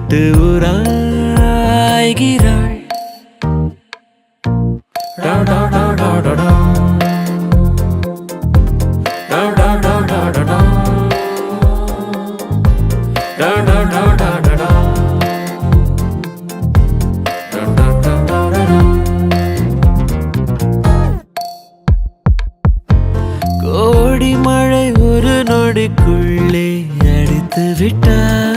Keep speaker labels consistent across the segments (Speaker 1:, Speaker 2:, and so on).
Speaker 1: விட்டு உராய்கிறாள். கோடி மழை ஒரு நொடிக்குள்ளே அடித்து விட்டாள்.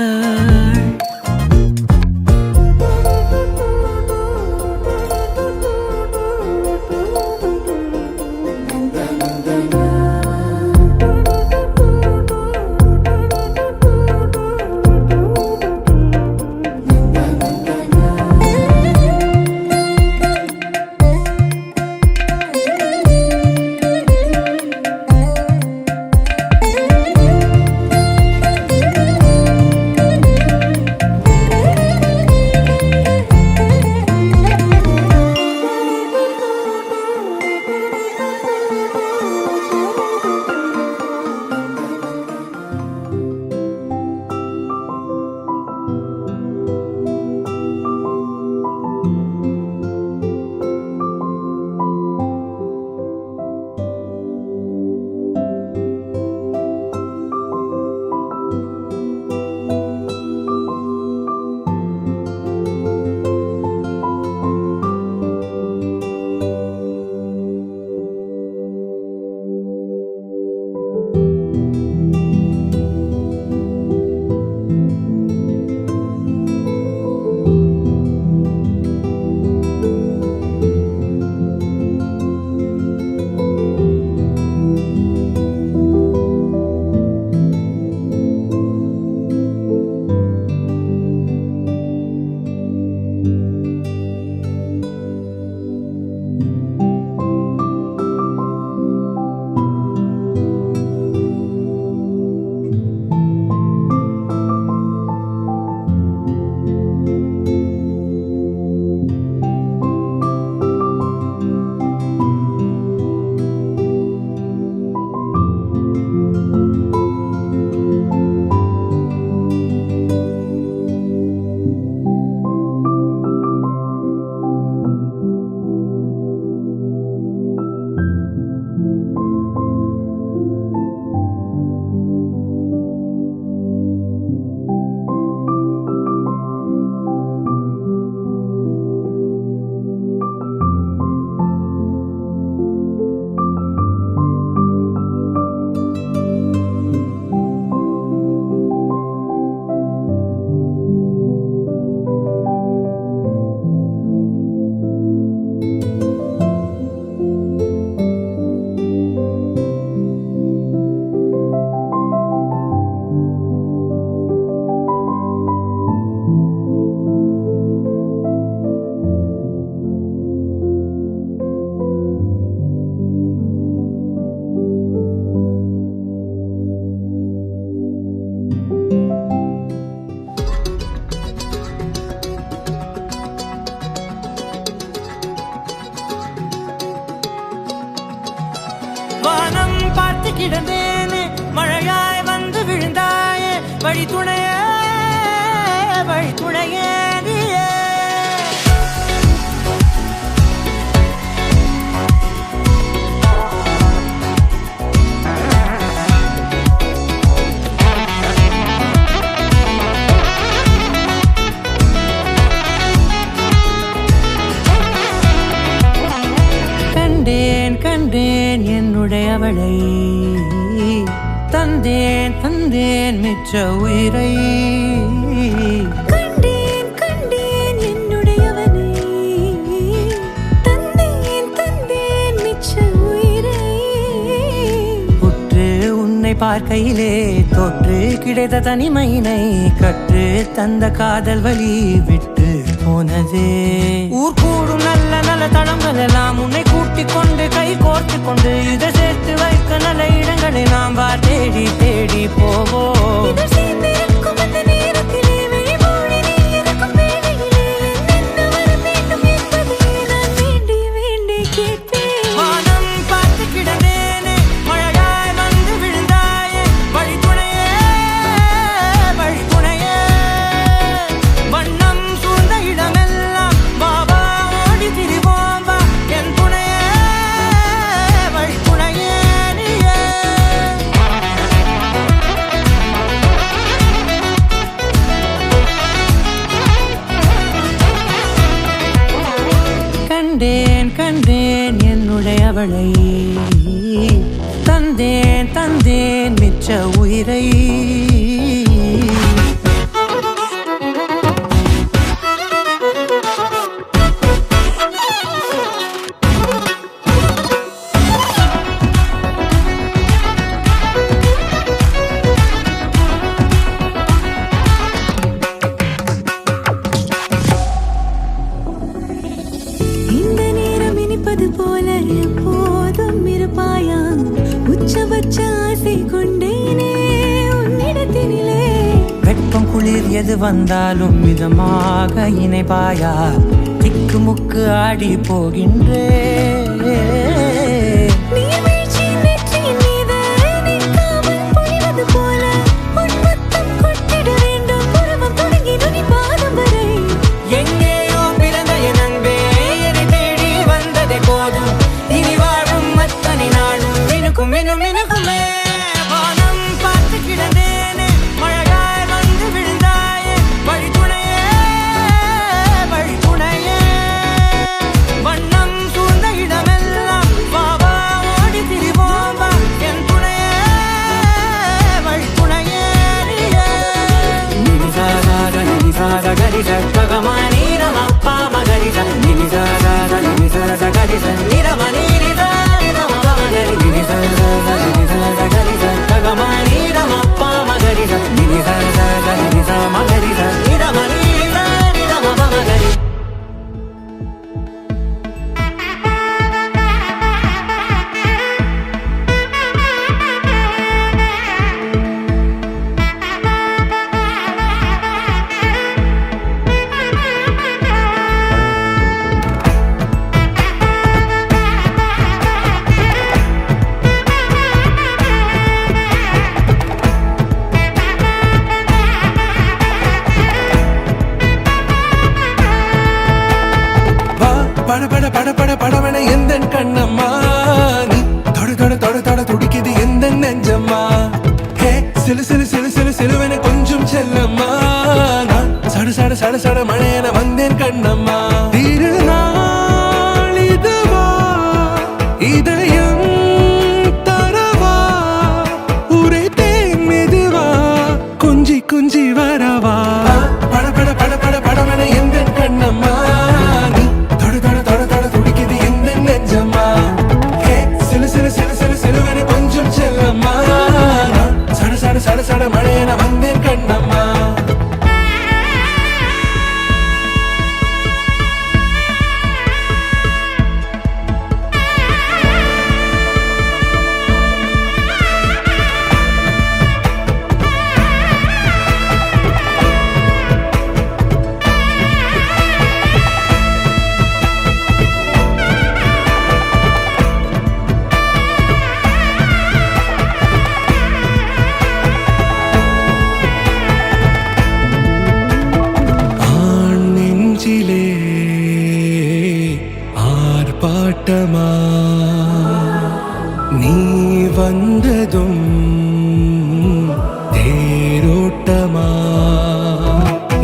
Speaker 2: கிடந்தேனே மழையாய் வந்து விழுந்தாயே வழி துணையே நீயே. கண்டேன் கண்டேன் என்னுடையவளை, தந்தேன் தந்தேன் மிச்ச உயிரை.
Speaker 3: கண்டேன் கண்டேன் என்னுடையவனை, தந்தேன் தந்தேன் மிச்ச உயிரை.
Speaker 2: உற்று உன்னை பார்க்கையிலே தொற்று கிடைத்த தனிமையினை கற்று தந்த காதல் வழி விட்டு போனதே. ஊர் கூடும் நல்ல நல்ல தளங்கள் எல்லாம் உன்னை கூட்டிக் கொண்டு கை கோர்த்து கொண்டு இதை சேர்த்து வைக்க நல்ல இடங்களை நாம் தேடி தேடி போவோம். கண்டேன் கண்டேன் என்னுடையவளை தந்தேன் தந்தேன் மிச்ச உயிரை
Speaker 3: இந்த நேரம் இனிப்பது போல எப்போதும் இருப்பாயா உச்சபட்ச ஆசை கொண்டேனே உன்னிடத்தினிலே
Speaker 2: வெப்பம் குளிர் எது வந்தாலும் மிதமாக இணைப்பாயா திக்கு முக்கு ஆடி போகின்றே
Speaker 3: நீர்வீழ்ச்சியின் நெற்றியின் மீது நிற்காமல் பொழிவது போல உன் முத்தம் கொட்டிட வேண்டும் பருவம் தொடங்கி நுனி பாதம் வரை
Speaker 2: எங்கேயோ பிறந்த என் அன்பே என்னை தேடி வந்ததே போதும் இனி வாழும் அத்தனை நாளும் மினுக்கும் மினும் மினுக்குமே வானம் பார்த்து கிடந்தேனே மழையாய் வந்து விழுந்தாயே வழித்துணையே வழித்துணையே வண்ணம் சூழ்ந்த இடமெல்லாம் பாவா ஓடி திரிவோம் வா என் துணையே வழித்துணையே நினிசாக நினிசாக கரிச ககமானி ரமப்பா மகரிச நினிசாக நினிசாக கரிச நிரமணி நிதா நிரமப மகரி நினிசாக கரிச ககமானி ரமப்பா மகரிச நினிசாக நினிசா மகரிச நிரமணி நிதா நிரமப மகரி
Speaker 1: வா பட பட பட பட படவன எந்தன் கண்ணம்மா நீ தொட தொட தொட தொட துடிக்குது எந்த நெஞ்சம்மா ஹே சிலு சிலு சிலு சிலு சிலுவன கொஞ்சம் செல்லம்மா நான் சட சட சட சட மழையன வந்தேன் கண்ணம்மா திருநாள் இதுவா இதயம் தரவா உரைத்தேன் மெதுவா கொஞ்சி கொஞ்சி வரவா பட பட பட பட படவன எந்தன் கண்ணம்மா நீ தொட தொட தொட தொட துடிக்குது எந்த நெஞ்சம்மா ஹே சிலு சிலு சிலு சிலு சிலுவன கொஞ்சம் செல்லம்மா நான் சட சட சட சட மழையன வந்தேன் கண்ணம்மா ஆண் நெஞ்சிலே ஆர்ப்பாட்டமா நீ வந்ததும் தேரோட்டமா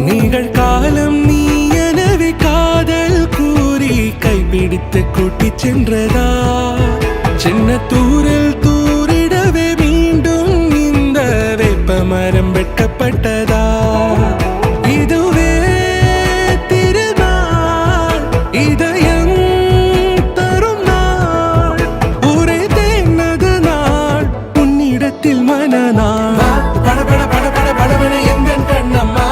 Speaker 1: நிகழ்காலம் நீ எனவே காதல் கூறி கைப்பிடித்து கூட்டிச் சென்றதா சின்ன தூரல் தூரிடவே மீண்டும் இந்த வேப்ப மரம் வெட்கப்பட்டதா இதுவே திருநாள் இதயம் தரும் நாள் உரைத்தேனது நாள் உன்னிடத்தில் மனநாள் பட பட பட பட படவன எந்தன் கண்ணம்மா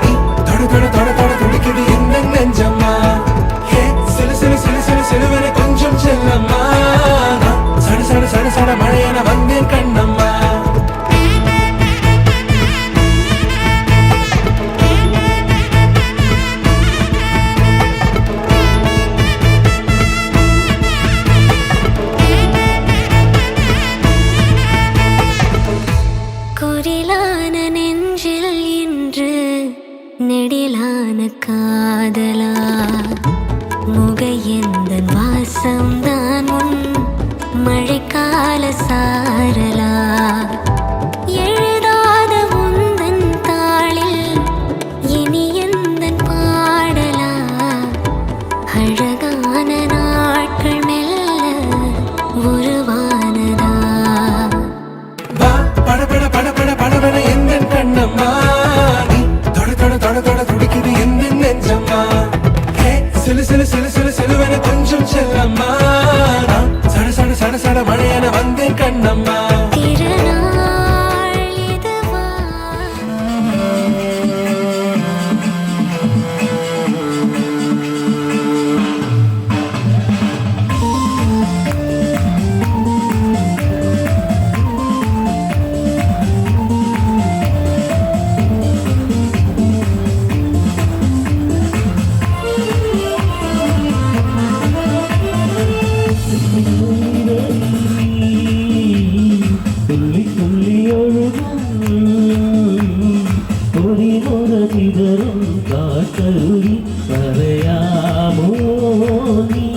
Speaker 1: நீ தொட தொட தொட தொட துடிக்குது எந்த நெஞ்சம்மா ஹே சிலு சிலு சிலு சிலு சிலுவன கொஞ்சம் செல்லம்மா நான் சட சட சட சட மழையன வந்தேன் கண்ணம்மா
Speaker 3: குரிலான நெஞ்சில் இன்று நெடிலான காதலா முக எந்தன் வாசம்தான் உன் மழைக்கால சாரலா எழுதாத உந்தன் தாளில் இனி எந்தன் பாடலா அழகான
Speaker 1: தொட தொட துடிக்குது எந்த நெஞ்சம்மா ஹே சிலு சிலு சிலு சிலு சிலுவென கொஞ்சம் செல்லம்மா நான் சட சட சட சட மழையென வந்தேன் கண்ணம்மா
Speaker 3: திருநாள் இதுவா
Speaker 4: തുള്ളി തുള്ളി ഒഴുകും ഒരു ചിതറും കാട്ടൊരു പറയാമോ നീ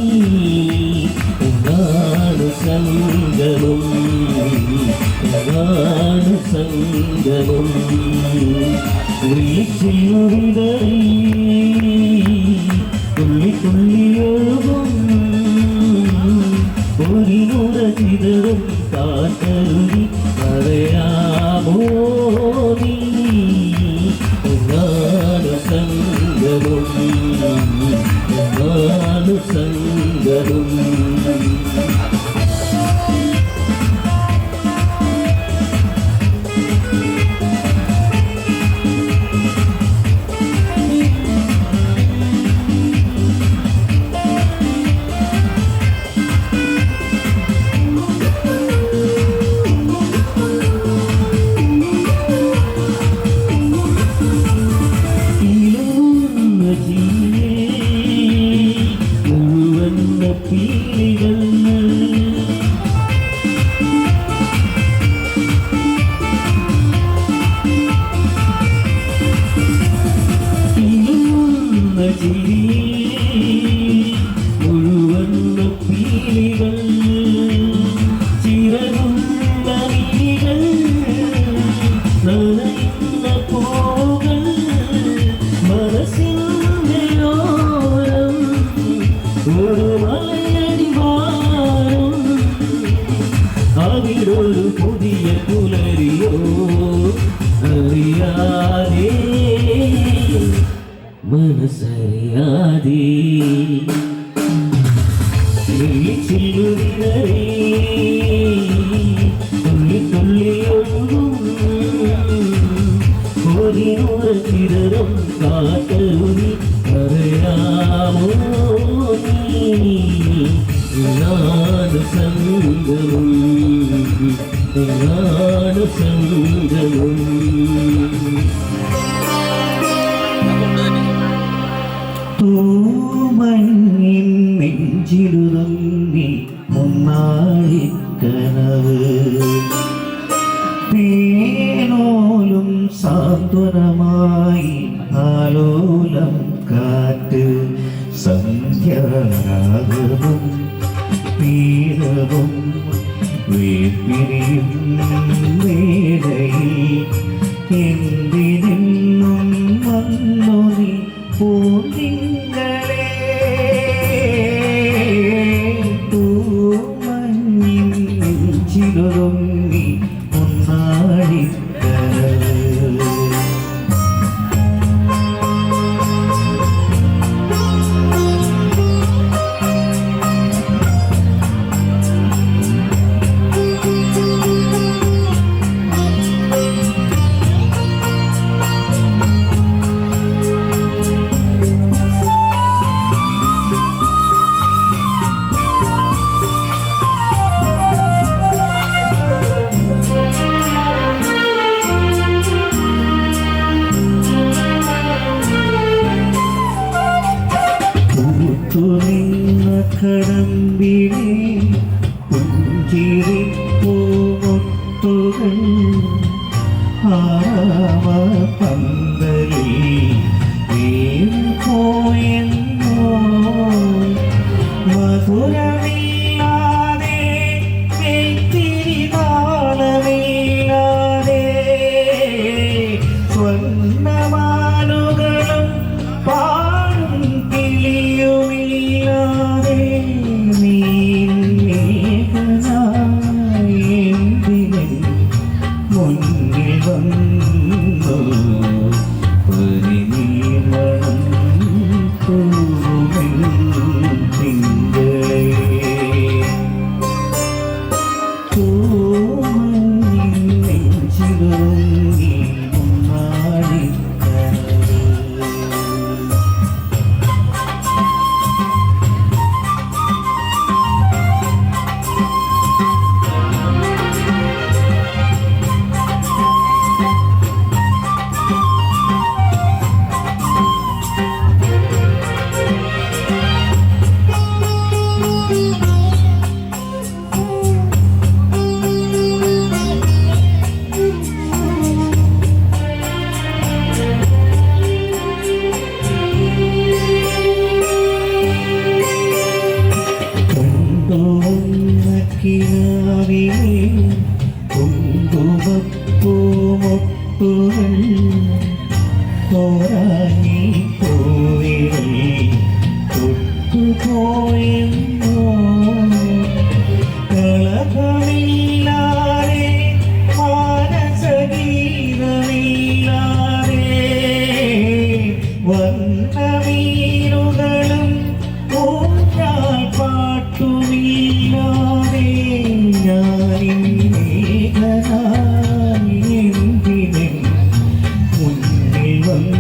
Speaker 4: എന്നാണ് സംഗമം എന്നാണ് സംഗമം വിളിച്ചിരുവിതറി തുള്ളി തുള്ളി ഒഴുകും ഒരു ചിതറും കാട്ടൊരു പറയാമോ നീ എന്നാണ് സംഗമം എന്നാണ് സംഗമം അവിടൊരു പുതിയ പുലരിയോ അറിയാതെ മനസ്സറിയാതെ വിളിച്ചിരുവിതറി തുള്ളി തുള്ളി ഒഴുകും ഒരു ചിതറും കാട്ടൊരു പറയാമോ നീ നാട് സംഗമം നാട് സംഗമം തൂമഞ്ഞിൻ നെഞ്ചിലുറങ്ങി മുന്നാഴിക്കനവ് തേനോലും സാന്ത്വനമായി ആലോലം കാറ്റ് സന്ധ്യാരാഗവും പീരവും വേപ്പിരിയും വേടയിൽ എന്തിനെന്നും വന്നു നീ പൂത്തിങ്കളേ തൂമഞ്ഞിൻ നെഞ്ചിലൊതുങ്ങി ഒന്നാഴിക്കരവ് കടമ്പിലെ പുഞ്ചിരി പൂമൊട്ടുകൾ ആമ പന്തലിൽ പോയെന്നോ മധുരമില്ലാതെ തിരി നാളമില്ലാതെ സ്വർണ്ണമാലുകളും പാടും കിളിയുമില്ലാതെ നീ തൊട്ടുപോയെന്നോ കളകമില്ലാതെ മാനസഗീതമില്ലാതെ വർണ്ണമീനുകളും ഊഞ്ഞാൽ പാട്ടുമില്ലാതെ ഞാനിന്നേകനായി എന്തിനും മുന്നിൽ വന്നു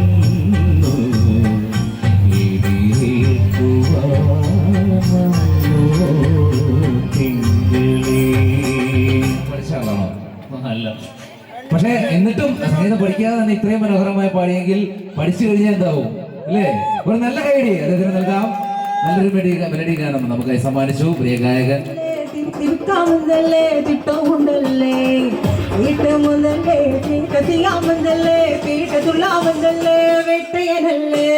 Speaker 5: പക്ഷെ എന്നിട്ടും സംഗീതം പഠിക്കാതെ തന്നെ ഇത്രയും മനോഹരമായി പാടിയെങ്കിൽ പഠിച്ചു കഴിഞ്ഞാൽ എന്താവും അല്ലേ? ഒരു നല്ല കൈഡി അദ്ദേഹത്തിന് നൽകാം. നല്ലൊരു മെലഡി ഗാനം നമുക്ക് സമ്മാനിച്ചു പ്രിയ ഗായകൻ.
Speaker 3: തിരുത്താമന്തല്ലേ തിട്ടമുണ്ടല്ലേ വീട്ടമുതല്ലേ തീക്കത്തിയാമന്തല്ലേ തീക്കത്തുള്ളാമന്തല്ലേ വെട്ടയനല്ലേ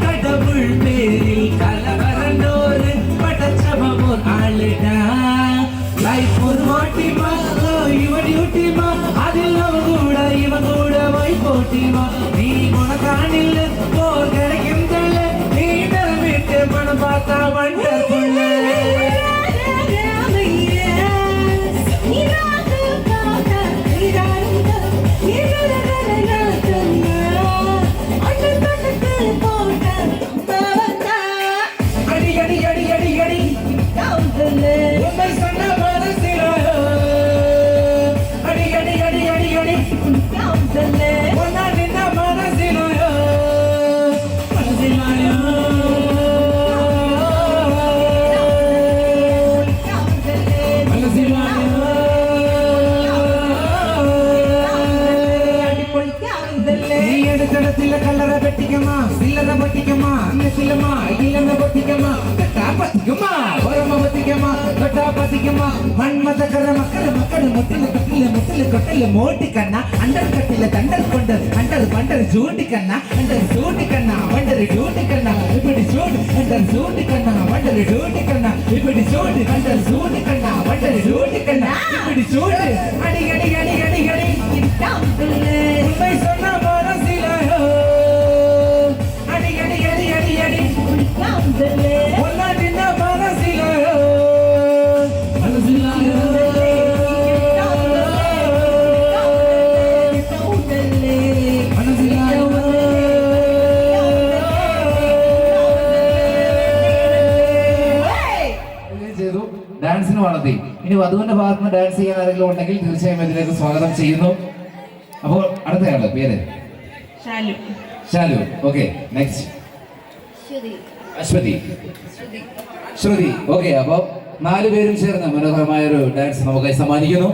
Speaker 5: கடவுள் பேரில் கலவரண்டோரு படச்சமோர் ஆளுடா லைஃப் ஒரு மாட்டிமா இவன் டியூட்டிமா அதில் கூட இவன் கூட போய் போட்டிமா நீ உனக்கானில் போர் கிடைக்கின்றல நீ விட்டு பணம் பார்த்தா வண்டர்ஃபுல்ல மோட்டி கண்ணா அண்டர் கட்டில தண்டர் கொண்டர் அண்டர் பண்டர் சூட்டி கண்ணா அண்டர் சூட்டி கண்ணா வண்டர் டூட்டி கண்ணா இப்படி சூடு அண்டர் சூட்டி கண்ணா வண்டர் டூட்டி கண்ணா இப்படி சூடு அண்டர் சூட்டி கண்ணா வண்டர் டூட்டி கண்ணா இப்படி சூடு அடி அடி அடி அடி அடி உண்மை சொன்ன மனசில அடி அடி அடி அடி அடி ஒன்னா நின்ன மனசில ഡാൻസിന് വളർത്തി ഇനി വധുവിന്റെ ഭാഗത്ത് നിന്ന് ഡാൻസ് ചെയ്യാൻ ആരെങ്കിലും ഉണ്ടെങ്കിൽ തീർച്ചയായും ഇതിലേക്ക് സ്വാഗതം ചെയ്യുന്നു. അപ്പോൾ അടുത്തയാള് പേര് ഷാലു. ഓക്കെ, നെക്സ്റ്റ് അശ്വതി, ശ്രുതി. ഓക്കെ, അപ്പോൾ 4 പേരും ചേർന്ന് മനോഹരമായ ഒരു ഡാൻസ് നമുക്കായി സമ്മാനിക്കുന്നു.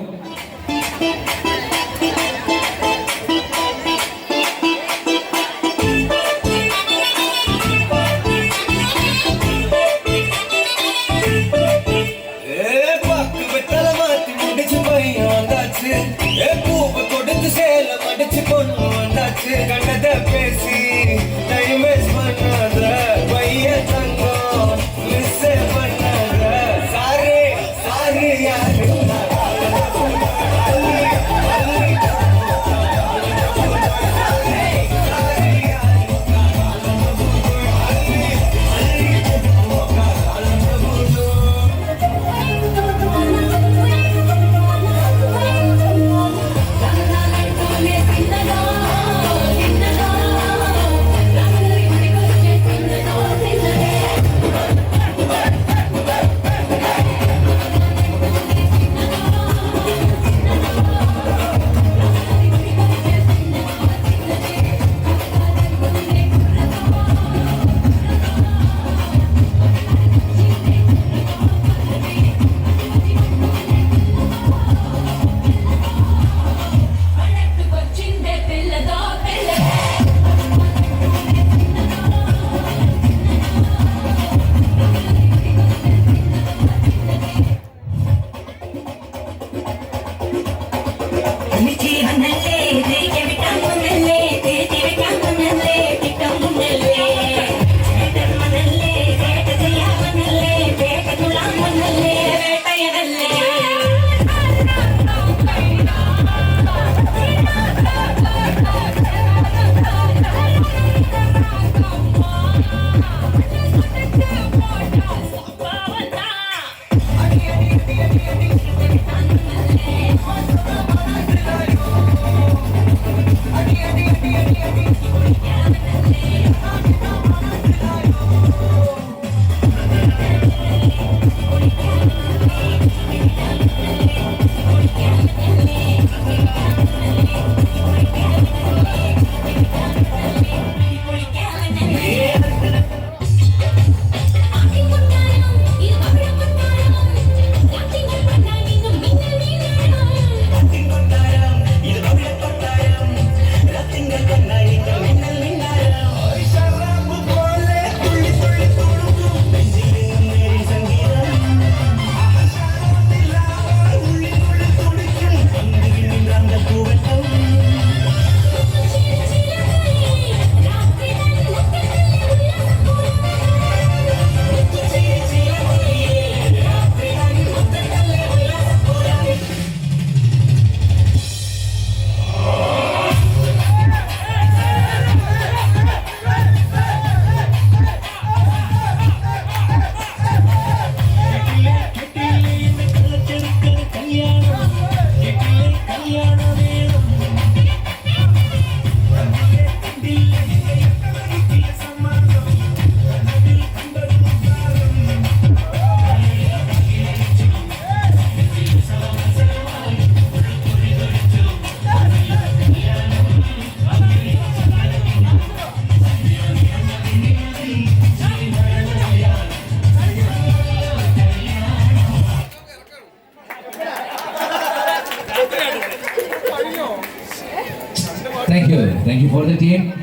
Speaker 5: Thank you for the team.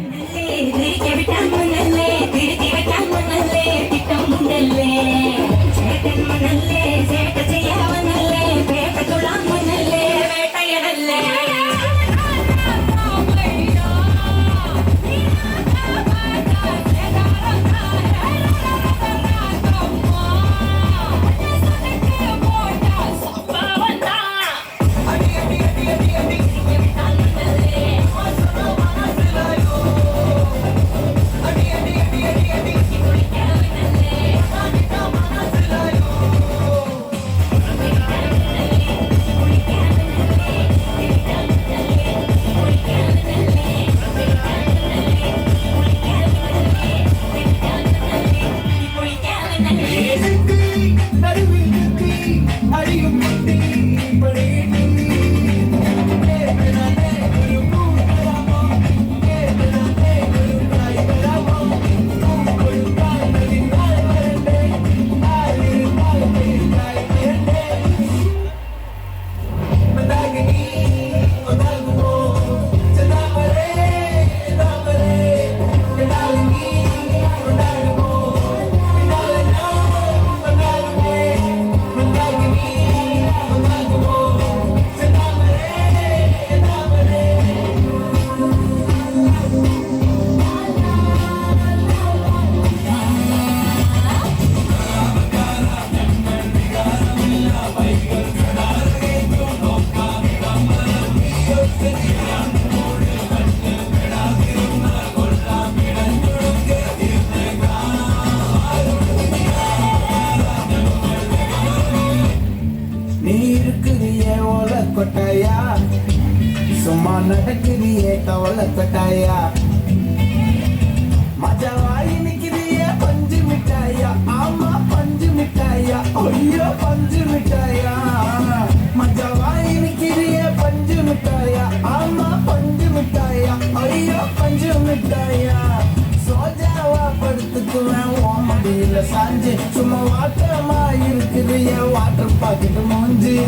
Speaker 6: கொட்டாயா சும்மா நடக்குறியே கவலை கொட்டாயா மஜாவாய் நிக்கிறியே பஞ்சு மிட்டாயா ஆமா பஞ்சு மிட்டாயா ஐயோ பஞ்சு மிட்டாயா மஜாவாய் நிக்கிறியே பஞ்சு மிட்டாயா ஆமா பஞ்சு மிட்டாயா ஐயோ பஞ்சு மிட்டாயா சோஜாவா படுத்துக்குவேன் ஓமடியில சாஞ்சு சும்மா வாட்டமா இருக்கிறிய வாட்டர் பாக்கெட் மூஞ்சி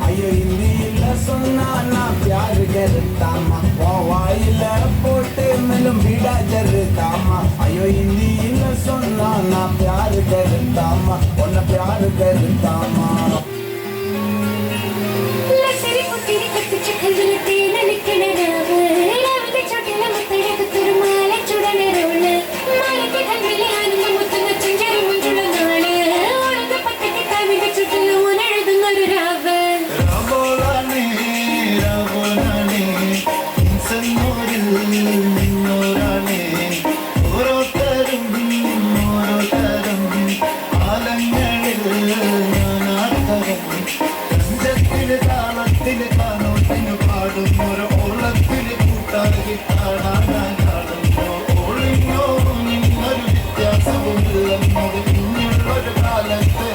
Speaker 6: ஐயோ இந்தியில சொன்னா நான் பியாரு கருத்தாமா உன் வாயில போட்டு மேலும் வீடா ஜருத்தாமா ஐயோ இந்தியில சொன்னா நான் பியாரு கருத்தாமா உன்னை பியாரு கருத்தாமா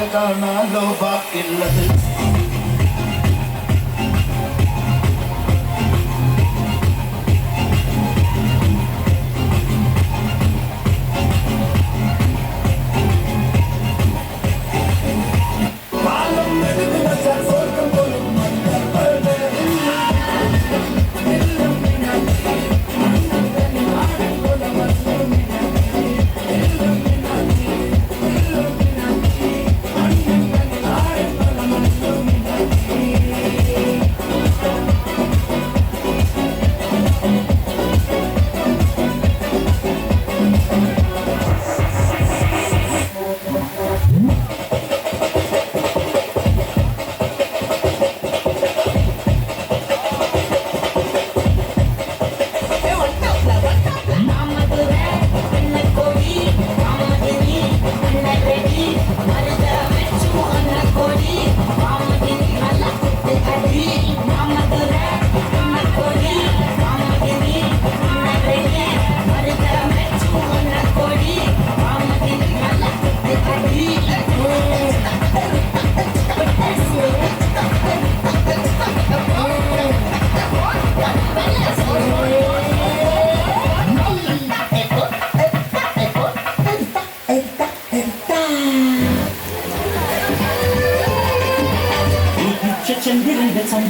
Speaker 6: കാണാലോ ബാക്കിയുള്ളത്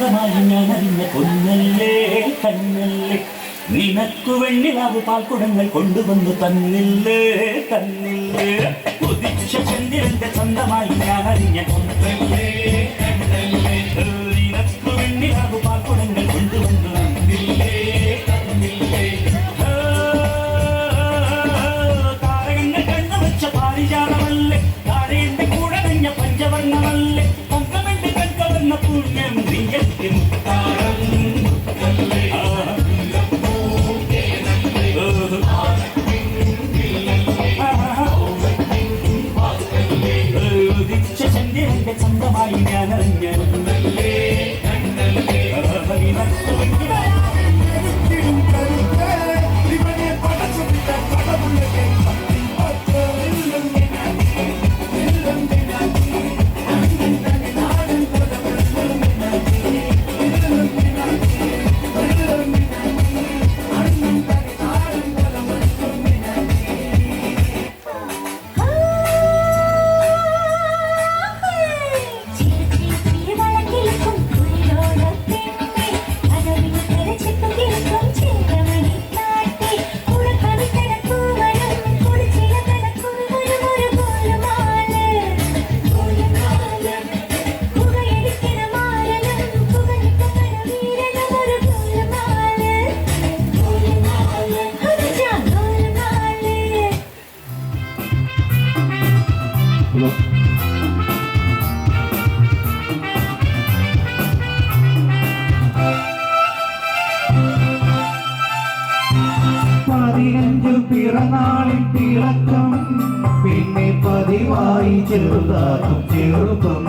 Speaker 4: സ്വന്തമായി ഞാൻ അറിഞ്ഞ പൊന്നല്ലേ കണ്ണല്ലേ നിനക്കു വെണ്ണിലാവ് പാൽക്കുടങ്ങൾ കൊണ്ടുവന്നു തന്നില്ലേ തന്നില്ലേ ഉദിച്ച ചന്ദ്രന്റെ സ്വന്തമായി ഞാൻ അറിഞ്ഞ പൊന്നല്ലേ കണ്ണല്ലേ നിനക്കു വെണ്ണിലാവ് പാൽക്കുടങ്ങൾ കൊണ്ടുവന്നു തന്നില്ലേ തന്നില്ലേ താരകങ്ങൾ കണ്ണുവച്ച പാരിജാതമല്ലേ താരയുടെ കൂടെ നഞ്ഞ പഞ്ചവർണ്ണമല്ലേ പങ്കമെന്റെ കൺകവർണ്ണ പുണ്യം നീയത്തി മുത്താരം ഉദിച്ച ചന്ദ്രന്റെ സ്വന്തമായി ഞാൻ അറിഞ്ഞല്ലേ
Speaker 5: പിറന്നാളിൻ തിളക്കം പിന്നെ പതിവായി ചെറുതാക്കും ചെറുപ്പം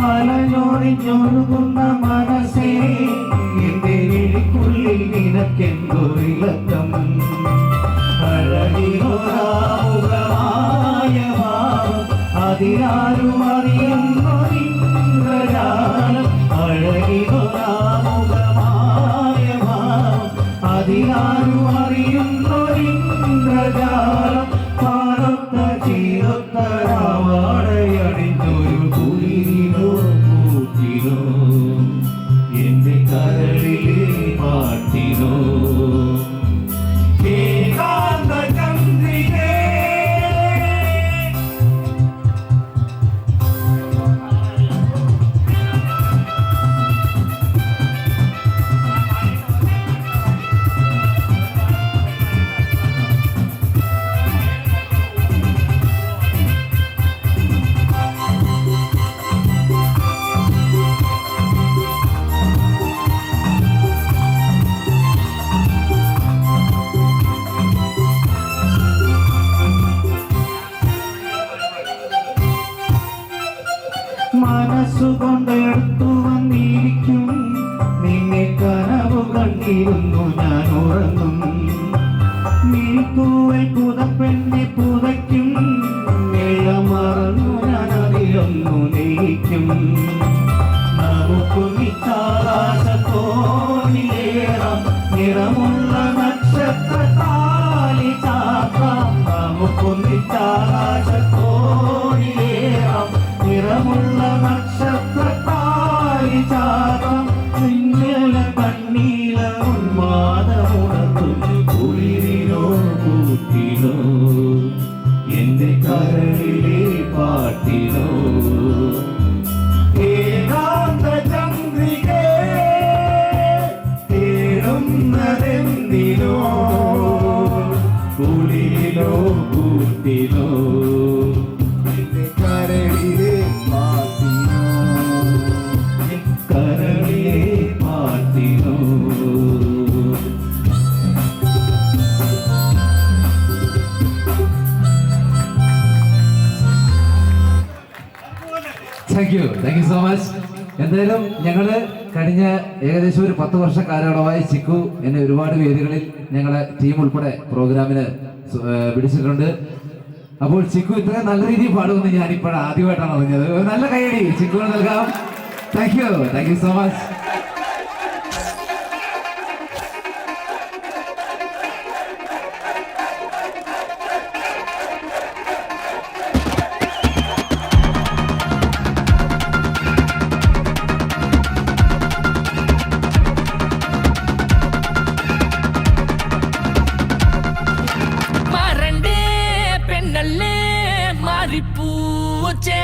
Speaker 5: അലഞ്ഞൊറിഞ്ഞൊഴുകുന്ന മനസ്സേ എന്റെ വിളിക്കുള്ളിൽ നിനക്കെന്തൊരിളക്കം അഴകിലൊരാമുഖമായ ഭാവം അതിനാരും അറിയുന്നൊരിന്ദ്രജാലം അഴകിലൊരാമുഖമായ ഭാവം അതിനാരും അറിയുന്നൊരിന്ദ്രജാലം പാലൊത്ത ചീരൊത്ത രാവാടയണിഞ്ഞൊരു കുളിരിലോ കൂട്ടിലോ എന്റെ കരളിലെ പാട്ടിലോ ഏകാന്ത ചന്ദ്രികേ മനസ്സുകൊണ്ടെടുത്തു വന്നിരിക്കും നിന്നെ കനവു കണ്ടിരുന്നു ഞാൻ ഉറങ്ങും നീത്തൂവൽ പുതപ്പെന്നെ പുതയ്ക്കും മറന്നു ഞാൻ അതിലൊന്നു നെയ്ക്കും നമുക്ക് നിച്ചാകാശത്തോണിലേറാം നിറമുള്ള നക്ഷത്ര താലി ചാത്താം നമുക്ക് നിച്ചാകാശത്തോണിലേറാം നിറമുള്ള നക്ഷത്ര താലി ചാത്താം നിന്നല കണ്ണീല ഉന്മാദമുണർത്തുന്നു കുളിരിലോ കൂട്ടിലോ എന്റെ കരളിലെ പാട്ടിലോ ഏകാന്ത ചന്ദ്രികേ തേടുന്നതെന്തിനോ കുളിരിലോ കൂട്ടിലോ എന്റെ കരളിലെ പാട്ടിനോ കരളിലെ പാട്ടിനോ
Speaker 7: താങ്ക് യു സോ മച്ച്. എന്തായാലും ഞങ്ങള് കഴിഞ്ഞ ഏകദേശം ഒരു 10 വർഷക്കാലയളവായി ചിക്കു എന്നെ ഒരുപാട് വേദികളിൽ ഞങ്ങളെ ടീം ഉൾപ്പെടെ പ്രോഗ്രാമിന് പിടിച്ചിട്ടുണ്ട്. അപ്പോൾ ചിക്കു ഇത്രയും നല്ല രീതിയിൽ പാടുമെന്ന് ഞാൻ ഇപ്പോൾ ആദ്യമായിട്ടാണ് അറിഞ്ഞത്. നല്ല കൈയടി ചിക്കുവിന് നൽകാം. Thank you so much.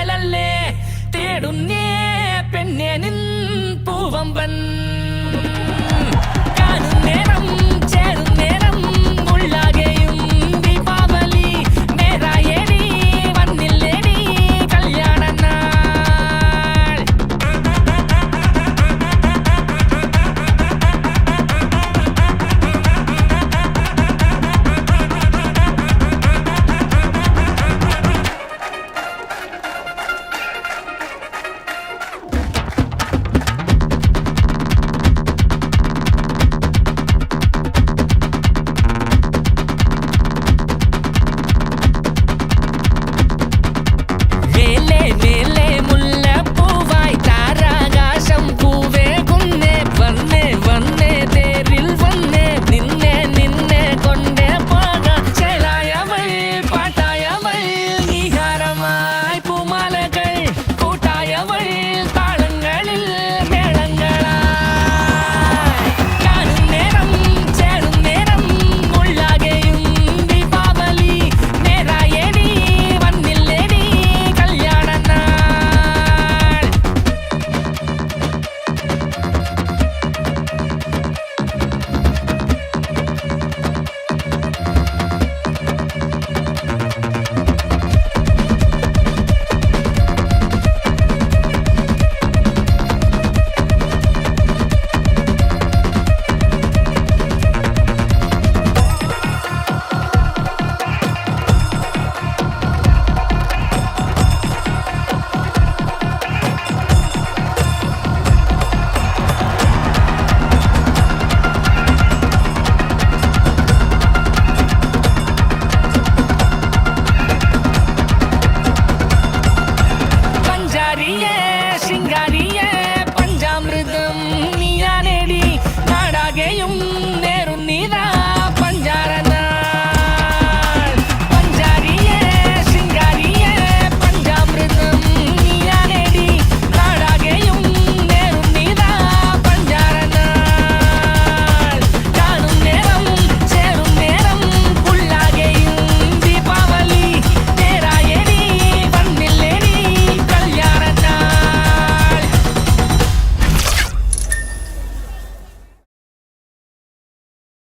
Speaker 8: തേടലല്ലേ തേടുന്നേ പെണ്ണേ നിൻ പൂവമ്പൻ കാണുന്നേരം